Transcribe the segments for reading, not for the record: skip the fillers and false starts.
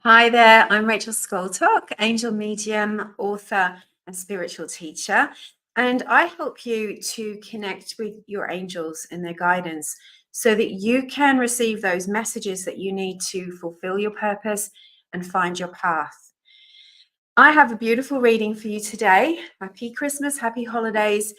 Hi there, I'm Rachel Scoltock, angel medium, author, and spiritual teacher. And I help you to connect with your angels and their guidance so that you can receive those messages that you need to fulfill your purpose and find your path. I have a beautiful reading for you today. Happy Christmas, happy holidays.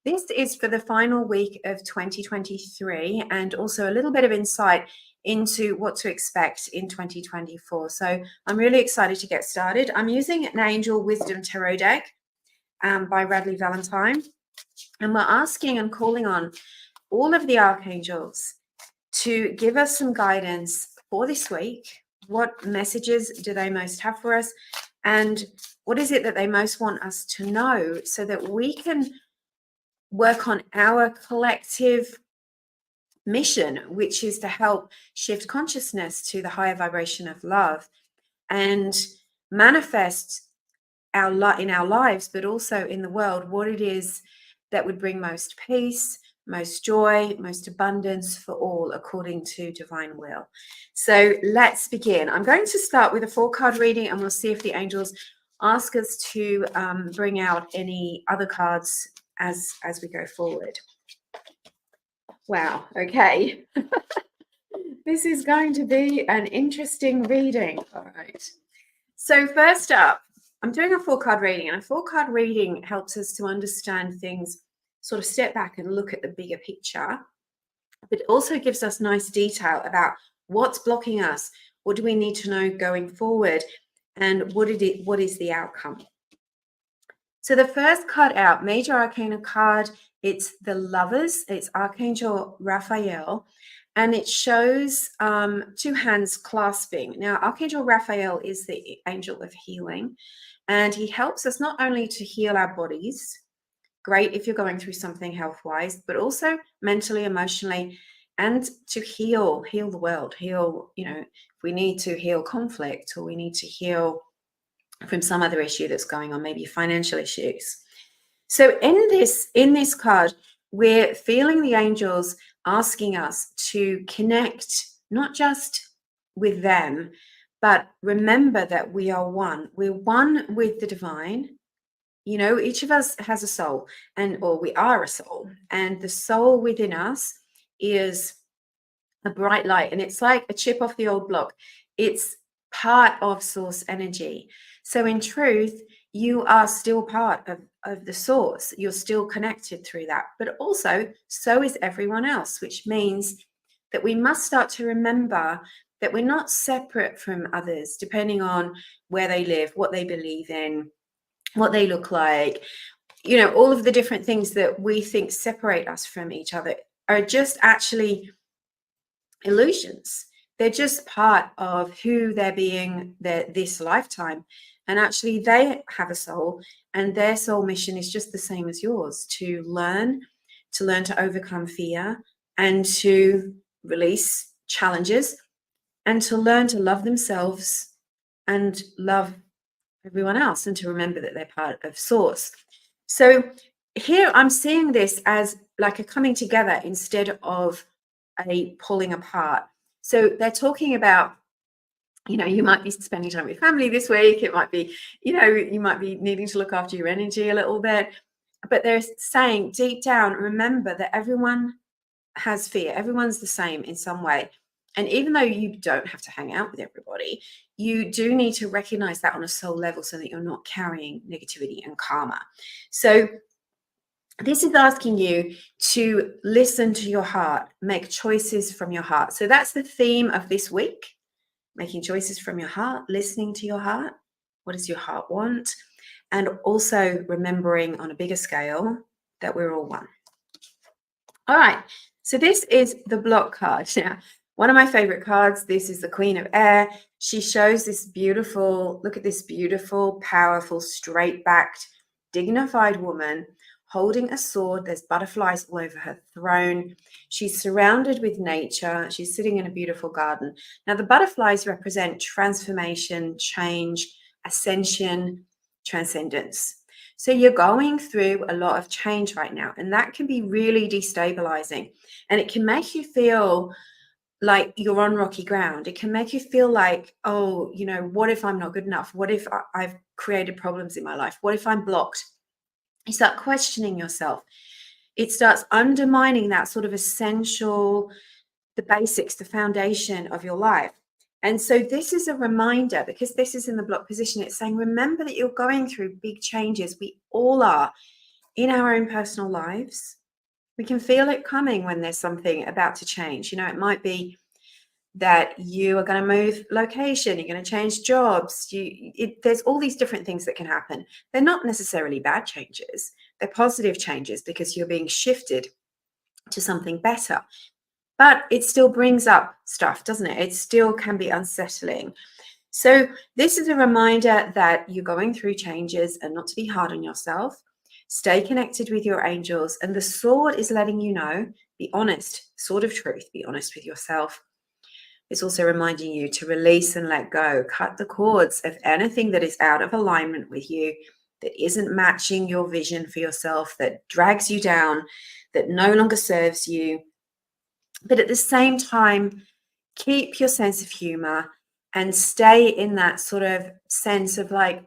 This is for the final week of 2023 and also a little bit of insight into what to expect in 2024. So I'm really excited to get started. I'm using an Angel Wisdom Tarot deck by Radley Valentine. And we're asking and calling on all of the archangels to give us some guidance for this week. What messages do they most have for us? And what is it that they most want us to know so that we can work on our collective mission, which is to help shift consciousness to the higher vibration of love and manifest in our lives, but also in the world, what it is that would bring most peace, most joy, most abundance for all, according to divine will. So let's begin. I'm going to start with a 4-card reading, and we'll see if the angels ask us to bring out any other cards as we go forward. Wow, okay. This is going to be an interesting reading. All right. So first up, I'm doing a 4-card reading, and a 4-card reading helps us to understand things, sort of step back and look at the bigger picture, but it also gives us nice detail about what's blocking us, what do we need to know going forward, and what is the outcome. So the first card out, Major Arcana card, it's the Lovers, it's Archangel Raphael, and it shows 2 hands clasping. Now, Archangel Raphael is the angel of healing, and he helps us not only to heal our bodies, great if you're going through something health-wise, but also mentally, emotionally, and to heal the world, if we need to heal conflict, or we need to heal from some other issue that's going on, maybe financial issues. So in this card, we're feeling the angels asking us to connect not just with them, but remember that we are one. We're one with the divine. You know, each of us has a soul, or we are a soul, and the soul within us is a bright light, and it's like a chip off the old block. It's part of source energy. So in truth, you are still part of the source. You're still connected through that, but also so is everyone else, which means that we must start to remember that we're not separate from others, depending on where they live, what they believe in, what they look like. You know, all of the different things that we think separate us from each other are just actually illusions. They're just part of who they're being this lifetime. And actually they have a soul, and their soul mission is just the same as yours, to learn to overcome fear, and to release challenges, and to learn to love themselves and love everyone else, and to remember that they're part of source. So here I'm seeing this as like a coming together instead of a pulling apart. So they're talking about, you might be spending time with family this week. It might be, you might be needing to look after your energy a little bit, but they're saying deep down, remember that everyone has fear. Everyone's the same in some way. And even though you don't have to hang out with everybody, you do need to recognize that on a soul level so that you're not carrying negativity and karma. So this is asking you to listen to your heart, make choices from your heart. So that's the theme of this week, making choices from your heart, listening to your heart. What does your heart want? And also remembering on a bigger scale that we're all one. All right, so this is the block card. Now, one of my favorite cards, this is the Queen of Air. She shows this beautiful, look at this beautiful, powerful, straight-backed, dignified woman holding a sword. There's butterflies all over her throne. She's surrounded with nature. She's sitting in a beautiful garden. Now, the butterflies represent transformation, change, ascension, transcendence. So you're going through a lot of change right now, and that can be really destabilizing, and it can make you feel like you're on rocky ground. It can make you feel like, oh, what if I'm not good enough? What if I've created problems in my life? What if I'm blocked? You start questioning yourself. It starts undermining that sort of essential, the basics, the foundation of your life. And so this is a reminder, because this is in the block position. It's saying, remember that you're going through big changes. We all are in our own personal lives. We can feel it coming when there's something about to change. It might be that you are going to move location, you're going to change jobs. There's all these different things that can happen. They're not necessarily bad changes. They're positive changes because you're being shifted to something better. But it still brings up stuff, doesn't it? It still can be unsettling. So this is a reminder that you're going through changes and not to be hard on yourself. Stay connected with your angels. And the sword is letting you know, be honest, sword of truth, be honest with yourself. It's also reminding you to release and let go, cut the cords of anything that is out of alignment with you, that isn't matching your vision for yourself, that drags you down, that no longer serves you. But at the same time, keep your sense of humor and stay in that sort of sense of like,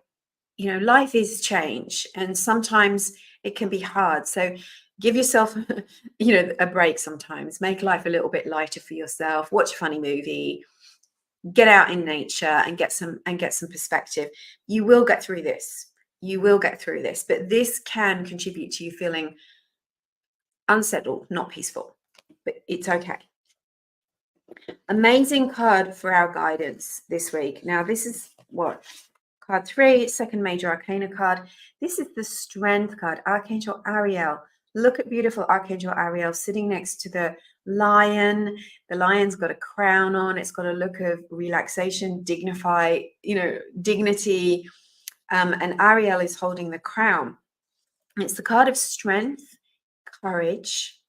life is change, and sometimes it can be hard. So give yourself, a break sometimes. Make life a little bit lighter for yourself. Watch a funny movie. Get out in nature and get some perspective. You will get through this. You will get through this. But this can contribute to you feeling unsettled, not peaceful. But it's okay. Amazing card for our guidance this week. Now, this is what? Card 3, second major arcana card. This is the Strength card, Archangel Ariel. Look at beautiful Archangel Ariel sitting next to the lion. The lion's got a crown on. It's got a look of relaxation, dignity. And Ariel is holding the crown. It's the card of strength, courage.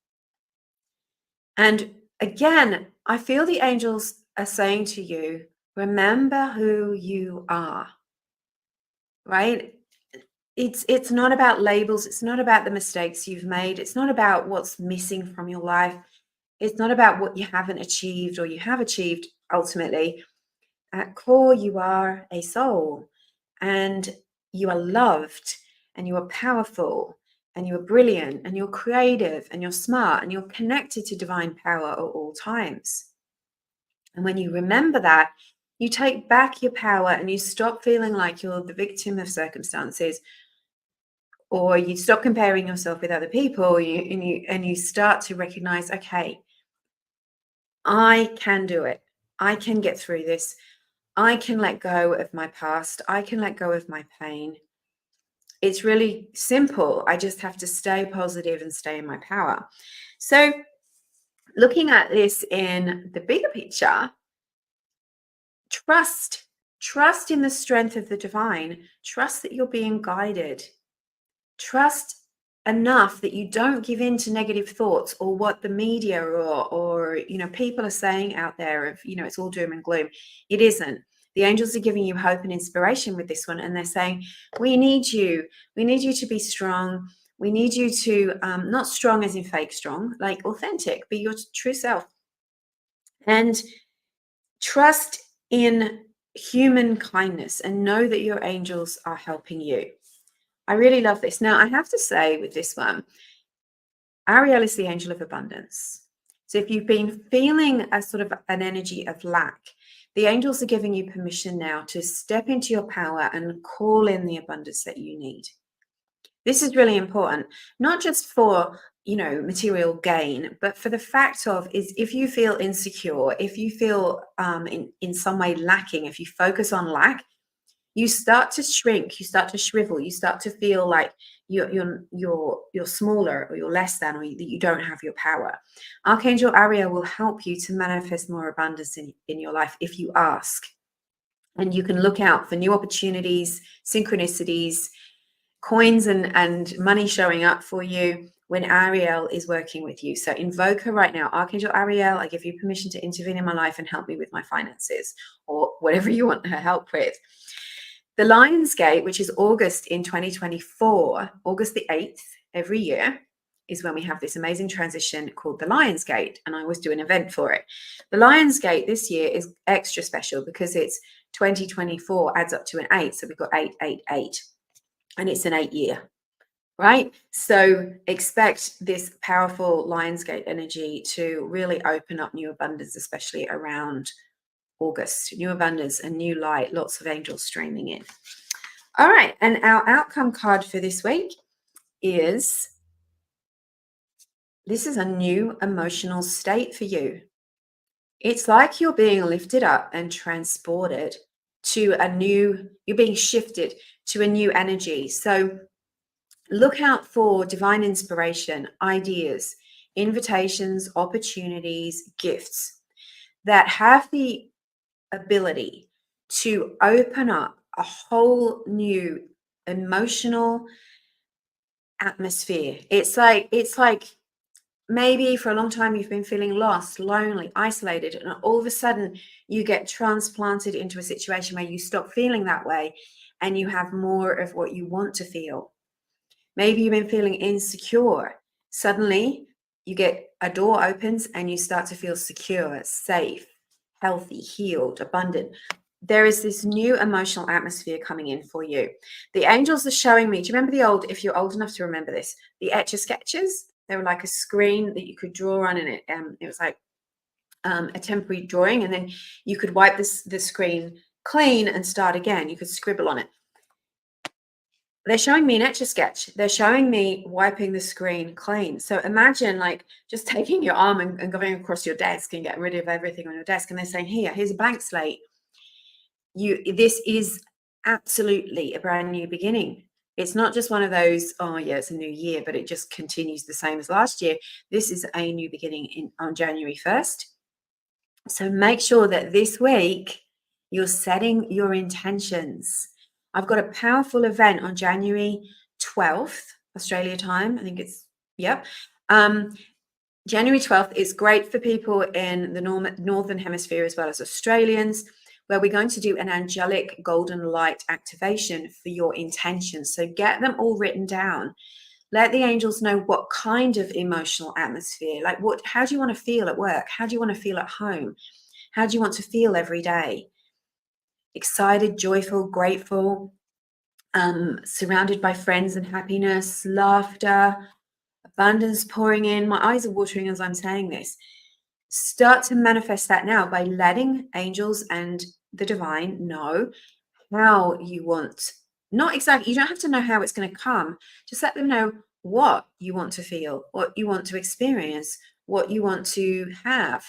And again, I feel the angels are saying to you, remember who you are. Right? It's not about labels. It's not about the mistakes you've made. It's not about what's missing from your life. It's not about what you haven't achieved or you have achieved ultimately. At core, you are a soul, and you are loved, and you are powerful, and you are brilliant, and you're creative, and you're smart, and you're connected to divine power at all times. And when you remember that, you take back your power and you stop feeling like you're the victim of circumstances, or you stop comparing yourself with other people, and you start to recognize, okay, I can do it. I can get through this. I can let go of my past. I can let go of my pain. It's really simple. I just have to stay positive and stay in my power. So looking at this in the bigger picture, trust in the strength of the divine. Trust that you're being guided. Trust enough that you don't give in to negative thoughts or what the media or people are saying out there of, it's all doom and gloom. It isn't. The angels are giving you hope and inspiration with this one, and they're saying, we need you to be strong. We need you to not strong as in fake strong, like authentic, be your true self, and trust in human kindness and know that your angels are helping you. I really love this. Now, I have to say with this one, Ariel is the angel of abundance. So if you've been feeling a sort of an energy of lack, the angels are giving you permission now to step into your power and call in the abundance that you need. This is really important, not just for, material gain, but for the fact of is if you feel insecure, if you feel in some way lacking, if you focus on lack, you start to shrink, you start to shrivel, you start to feel like you're smaller, or you're less than, or that you don't have your power. Archangel Ariel will help you to manifest more abundance in your life if you ask. And you can look out for new opportunities, synchronicities, coins and money showing up for you when Ariel is working with you. So invoke her right now. Archangel Ariel, I give you permission to intervene in my life and help me with my finances, or whatever you want her help with. The Lion's Gate, which is August in 2024, August the 8th, every year, is when we have this amazing transition called the Lion's Gate, and I always do an event for it. The Lion's Gate this year is extra special because it's 2024 adds up to an 8, so we've got 888, and it's an 8-year, right? So expect this powerful Lion's Gate energy to really open up new abundance, especially around August. New abundance and new light, lots of angels streaming in. All right, and our outcome card for this week is, this is a new emotional state for you. It's like you're being lifted up and transported to a new, you're being shifted to a new energy. So look out for divine inspiration, ideas, invitations, opportunities, gifts that have the ability to open up a whole new emotional atmosphere. It's like maybe for a long time you've been feeling lost, lonely, isolated, and all of a sudden you get transplanted into a situation where you stop feeling that way and you have more of what you want to feel. Maybe you've been feeling insecure. Suddenly you get a door opens and you start to feel secure, safe, healthy, healed, abundant. There is this new emotional atmosphere coming in for you. The angels are showing me, do you remember the old, if you're old enough to remember this, the Etch-a-Sketches? They were like a screen that you could draw on, and it was like a temporary drawing, and then you could wipe the screen clean and start again. You could scribble on it. They're showing me an Etch-a-Sketch. They're showing me wiping the screen clean. So imagine like just taking your arm and going across your desk and getting rid of everything on your desk. And they're saying, here's a blank slate. This is absolutely a brand new beginning. It's not just one of those, oh yeah, it's a new year, but it just continues the same as last year. This is a new beginning on January 1st. So make sure that this week you're setting your intentions. I've got a powerful event on January 12th, Australia time. I think it's, yep. January 12th is great for people in the Northern Hemisphere as well as Australians, where we're going to do an angelic golden light activation for your intentions. So get them all written down. Let the angels know what kind of emotional atmosphere, like how do you want to feel at work? How do you want to feel at home? How do you want to feel every day? Excited, joyful, grateful, surrounded by friends and happiness, laughter, abundance pouring in. My eyes are watering as I'm saying this. Start to manifest that now by letting angels and the divine know how you want, not exactly, you don't have to know how it's going to come, just let them know what you want to feel, what you want to experience, what you want to have.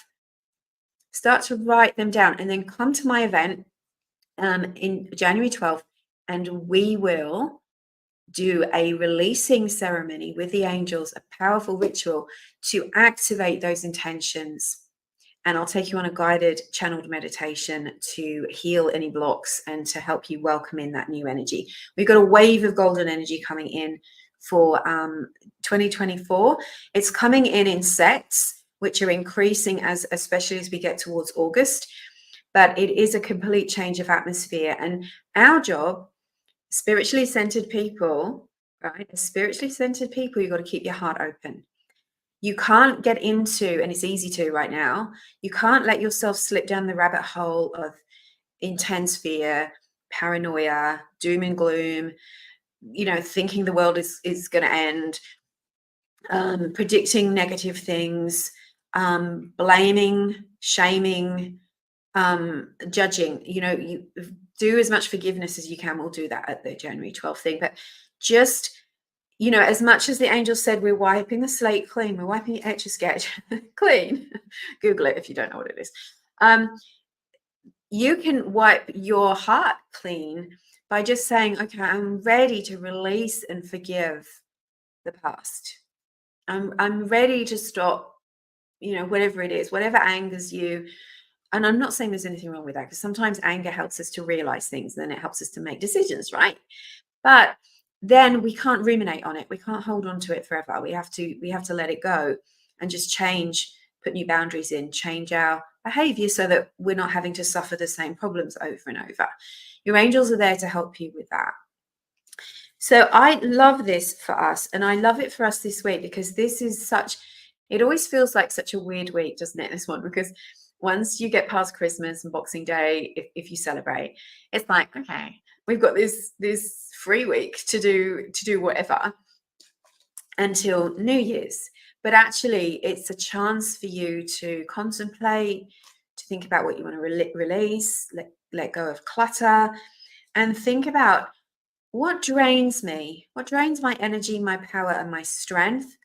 Start to write them down and then come to my event in January 12th, and we will do a releasing ceremony with the angels, a powerful ritual to activate those intentions. And I'll take you on a guided channeled meditation to heal any blocks and to help you welcome in that new energy. We've got a wave of golden energy coming in for 2024. It's coming in sets, which are increasing especially as we get towards August. But it is a complete change of atmosphere. And our job, spiritually centered people, right? As spiritually centered people, you've got to keep your heart open. You can't get into, and it's easy to right now, you can't let yourself slip down the rabbit hole of intense fear, paranoia, doom and gloom, thinking the world is going to end, predicting negative things, blaming, shaming, judging. You do as much forgiveness as you can. We'll do that at the January 12th thing, but just as much as the angels said, we're wiping the slate clean, we're wiping the Etch-a-Sketch clean. Google it if you don't know what it is. You can wipe your heart clean by just saying, okay, I'm ready to release and forgive the past. I'm ready to stop, whatever it is, whatever angers you. And I'm not saying there's anything wrong with that, because sometimes anger helps us to realize things, and then it helps us to make decisions, right? But then we can't ruminate on it. We can't hold on to it forever. We have to let it go and just change, put new boundaries in, change our behavior so that we're not having to suffer the same problems over and over. Your angels are there to help you with that. So I love this for us, and I love it for us this week because this is such, it always feels like such a weird week, doesn't it, this one? Because once you get past Christmas and Boxing Day, if you celebrate, it's like, okay, we've got this free week to do whatever until New Year's. But actually, it's a chance for you to contemplate, to think about what you want to release, let go of clutter, and think about what drains me, what drains my energy, my power, and my strength,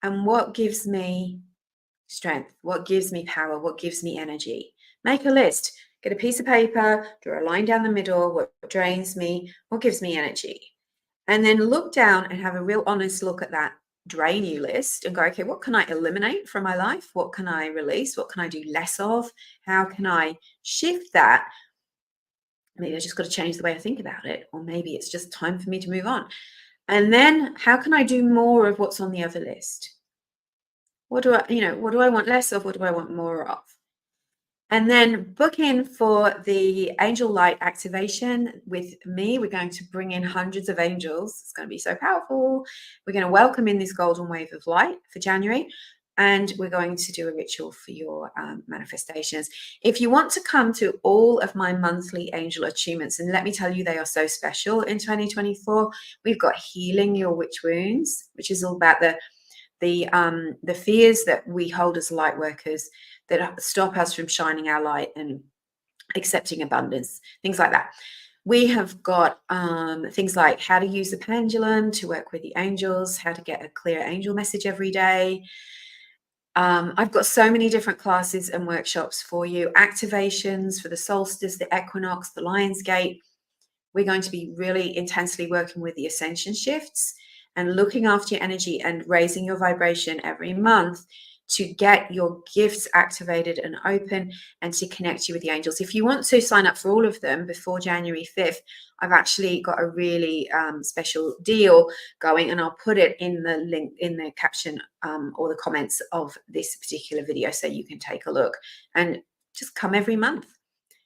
and what gives me strength, what gives me power, what gives me energy. Make a list, get a piece of paper, draw a line down the middle, what drains me, what gives me energy. And then look down and have a real honest look at that drain you list and go, okay, what can I eliminate from my life? What can I release? What can I do less of? How can I shift that? Maybe I just got to change the way I think about it, or maybe it's just time for me to move on. And then how can I do more of what's on the other list? What do I want less of? What do I want more of? And then book in for the Angel Light Activation with me. We're going to bring in hundreds of angels. It's going to be so powerful. We're going to welcome in this golden wave of light for January. And we're going to do a ritual for your manifestations. If you want to come to all of my monthly angel attunements, and let me tell you, they are so special in 2024. We've got Healing Your Witch Wounds, which is all about the fears that we hold as light workers that stop us from shining our light and accepting abundance, things like that. We have got things like how to use the pendulum to work with the angels, how to get a clear angel message every day. I've got so many different classes and workshops for you, activations for the solstice, the equinox, the Lion's Gate. We're going to be really intensely working with the ascension shifts and looking after your energy and raising your vibration every month to get your gifts activated and open and to connect you with the angels. If you want to sign up for all of them before January 5th, I've actually got a really special deal going, and I'll put it in the link in the caption or the comments of this particular video so you can take a look and just come every month.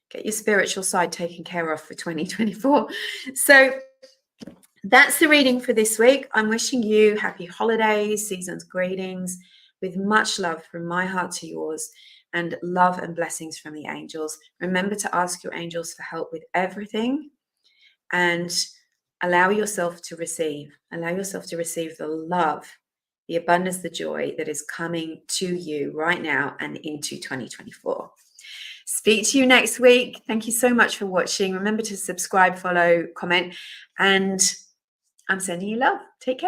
Get your spiritual side taken care of for 2024. So that's the reading for this week. I'm wishing you happy holidays, season's greetings, with much love from my heart to yours, and love and blessings from the angels. Remember to ask your angels for help with everything, and allow yourself to receive. Allow yourself to receive the love, the abundance, the joy that is coming to you right now and into 2024. Speak to you next week. Thank you so much for watching. Remember to subscribe, follow, comment, and I'm sending you love. Take care.